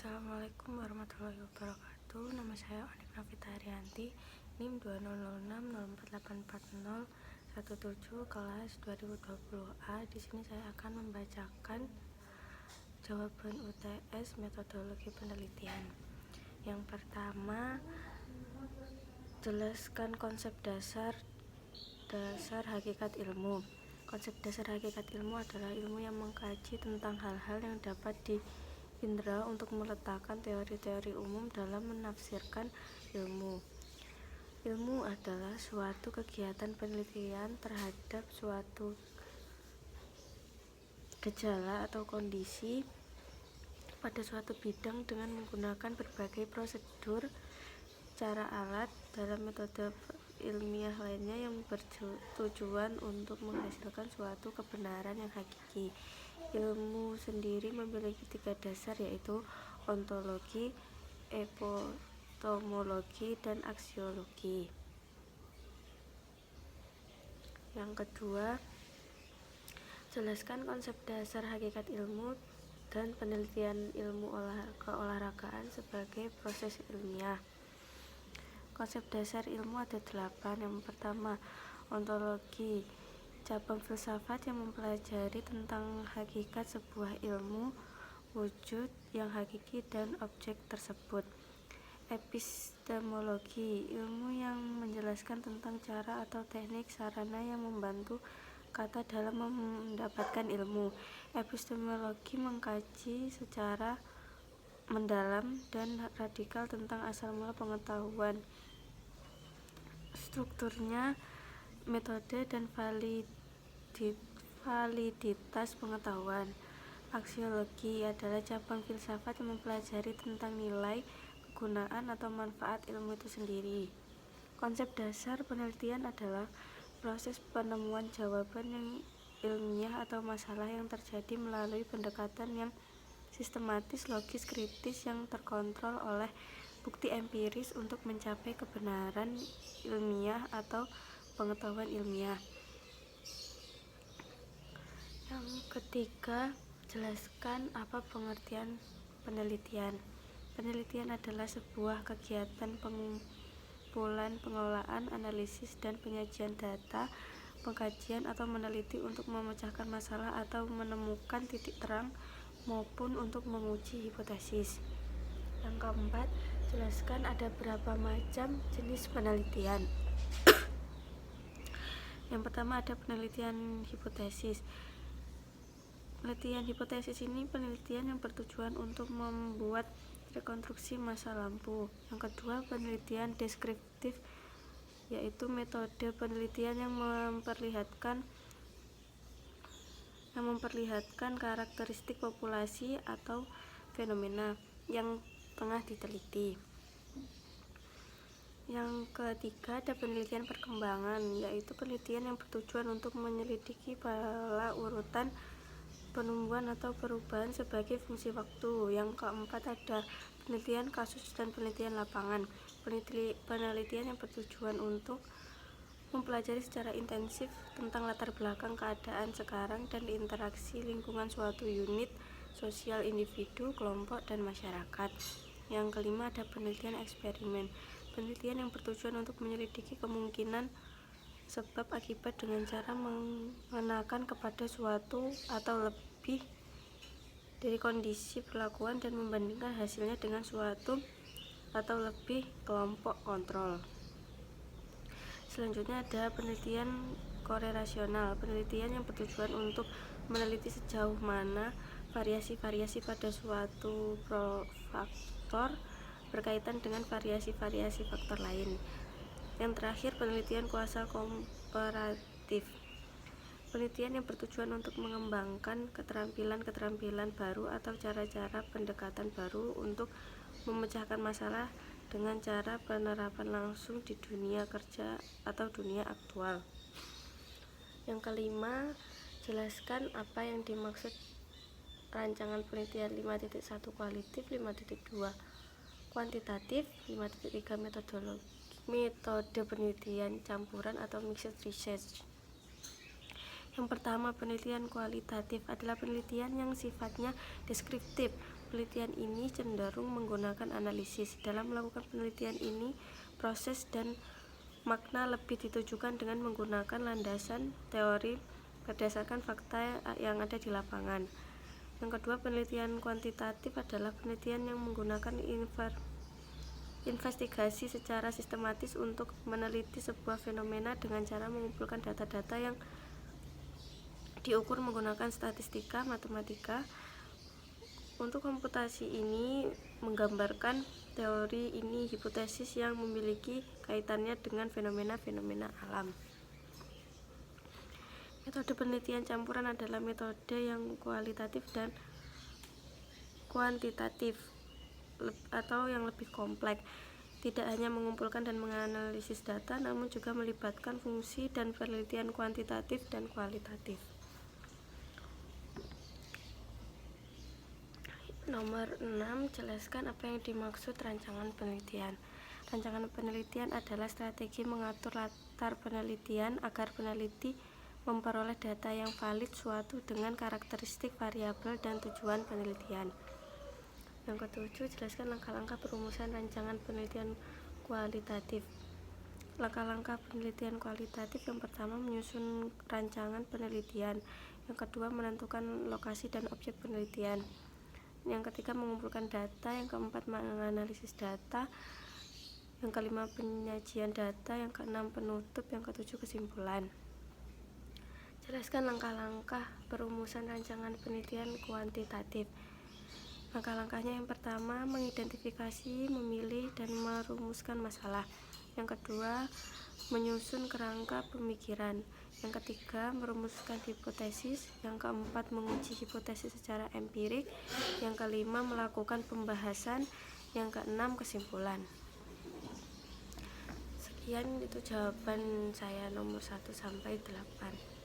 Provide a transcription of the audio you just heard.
Assalamualaikum warahmatullahi wabarakatuh. Nama saya Onik Novita Arianti, NIM 200604844017 kelas 2020A. Di sini saya akan membacakan jawaban UTS metodologi penelitian. Yang pertama, jelaskan konsep dasar hakikat ilmu. Konsep dasar hakikat ilmu adalah ilmu yang mengkaji tentang hal-hal yang dapat diindra untuk meletakkan teori-teori umum dalam menafsirkan ilmu. Ilmu adalah suatu kegiatan penelitian terhadap suatu gejala atau kondisi pada suatu bidang dengan menggunakan berbagai prosedur, cara alat, dalam metode ilmiah lainnya yang bertujuan untuk menghasilkan suatu kebenaran yang hakiki. Ilmu sendiri memiliki 3 dasar, yaitu ontologi, epistemologi, dan aksiologi. Yang kedua, jelaskan konsep dasar hakikat ilmu dan penelitian ilmu keolahragaan sebagai proses ilmiah. Konsep dasar ilmu ada 8. Yang pertama, ontologi, cabang filsafat yang mempelajari tentang hakikat sebuah ilmu, wujud yang hakiki dan objek tersebut. Epistemologi, ilmu yang menjelaskan tentang cara atau teknik sarana yang membantu kata dalam mendapatkan ilmu. Epistemologi mengkaji secara mendalam dan radikal tentang asal mula pengetahuan, strukturnya, metode, dan validitas pengetahuan. Aksiologi adalah cabang filsafat yang mempelajari tentang nilai, kegunaan, atau manfaat ilmu itu sendiri. Konsep dasar penelitian adalah proses penemuan jawaban yang ilmiah atau masalah yang terjadi melalui pendekatan yang sistematis, logis, kritis, yang terkontrol oleh bukti empiris untuk mencapai kebenaran ilmiah atau pengetahuan ilmiah. Yang ketiga, jelaskan apa pengertian penelitian. Penelitian adalah sebuah kegiatan pengumpulan, pengolahan, analisis, dan penyajian data, pengkajian atau meneliti untuk memecahkan masalah atau menemukan titik terang maupun untuk menguji hipotesis. Yang keempat, jelaskan ada berapa macam jenis penelitian. Yang pertama, ada penelitian hipotesis. Penelitian hipotesis ini penelitian yang bertujuan untuk membuat rekonstruksi masa lampu. Yang kedua, penelitian deskriptif, yaitu metode penelitian yang memperlihatkan karakteristik populasi atau fenomena yang tengah diteliti. Yang ketiga, ada penelitian perkembangan, yaitu penelitian yang bertujuan untuk menyelidiki pola urutan penumbuhan atau perubahan sebagai fungsi waktu. Yang keempat, ada penelitian kasus dan penelitian lapangan. Penelitian yang bertujuan untuk mempelajari secara intensif tentang latar belakang keadaan sekarang dan interaksi lingkungan suatu unit sosial, individu, kelompok, dan masyarakat. Yang kelima, ada penelitian eksperimen. Penelitian yang bertujuan untuk menyelidiki kemungkinan sebab akibat dengan cara mengenakan kepada suatu atau lebih dari kondisi perlakuan dan membandingkan hasilnya dengan suatu atau lebih kelompok kontrol. Selanjutnya ada penelitian korelasional. Penelitian yang bertujuan untuk meneliti sejauh mana variasi-variasi pada suatu faktor berkaitan dengan variasi-variasi faktor lain. Yang terakhir, penelitian kuasa komparatif. Penelitian yang bertujuan untuk mengembangkan keterampilan baru atau cara-cara pendekatan baru untuk memecahkan masalah dengan cara penerapan langsung di dunia kerja atau dunia aktual. Yang kelima, jelaskan apa yang dimaksud rancangan penelitian 5.1 kualitatif, 5.2 kuantitatif, 5.3 metode penelitian campuran atau mixed research. Yang pertama, penelitian kualitatif adalah penelitian yang sifatnya deskriptif, penelitian ini cenderung menggunakan analisis. Dalam melakukan penelitian ini, proses dan makna lebih ditujukan dengan menggunakan landasan teori berdasarkan fakta yang ada di lapangan. Yang kedua, penelitian kuantitatif adalah penelitian yang menggunakan investigasi secara sistematis untuk meneliti sebuah fenomena dengan cara mengumpulkan data-data yang diukur menggunakan statistika, matematika. Untuk komputasi ini menggambarkan teori ini hipotesis yang memiliki kaitannya dengan fenomena-fenomena alam. Metode penelitian campuran adalah metode yang kualitatif dan kuantitatif atau yang lebih kompleks. Tidak hanya mengumpulkan dan menganalisis data, namun juga melibatkan fungsi dan penelitian kuantitatif dan kualitatif. Nomor 6, jelaskan apa yang dimaksud rancangan penelitian. Rancangan penelitian adalah strategi mengatur latar penelitian agar peneliti memperoleh data yang valid suatu dengan karakteristik variabel dan tujuan penelitian. Yang ketujuh, jelaskan langkah-langkah perumusan rancangan penelitian kualitatif. Langkah-langkah penelitian kualitatif: yang pertama, menyusun rancangan penelitian. Yang kedua, menentukan lokasi dan objek penelitian. Yang ketiga, mengumpulkan data. Yang keempat, menganalisis data. Yang kelima, penyajian data. Yang keenam, penutup. Yang ketujuh, kesimpulan. Jelaskan langkah-langkah perumusan rancangan penelitian kuantitatif. Langkah-langkahnya: yang pertama, mengidentifikasi, memilih, dan merumuskan masalah. Yang kedua, menyusun kerangka pemikiran. Yang ketiga, merumuskan hipotesis. Yang keempat, menguji hipotesis secara empirik. Yang kelima, melakukan pembahasan. Yang keenam, kesimpulan. Sekian itu jawaban saya nomor 1 sampai 8.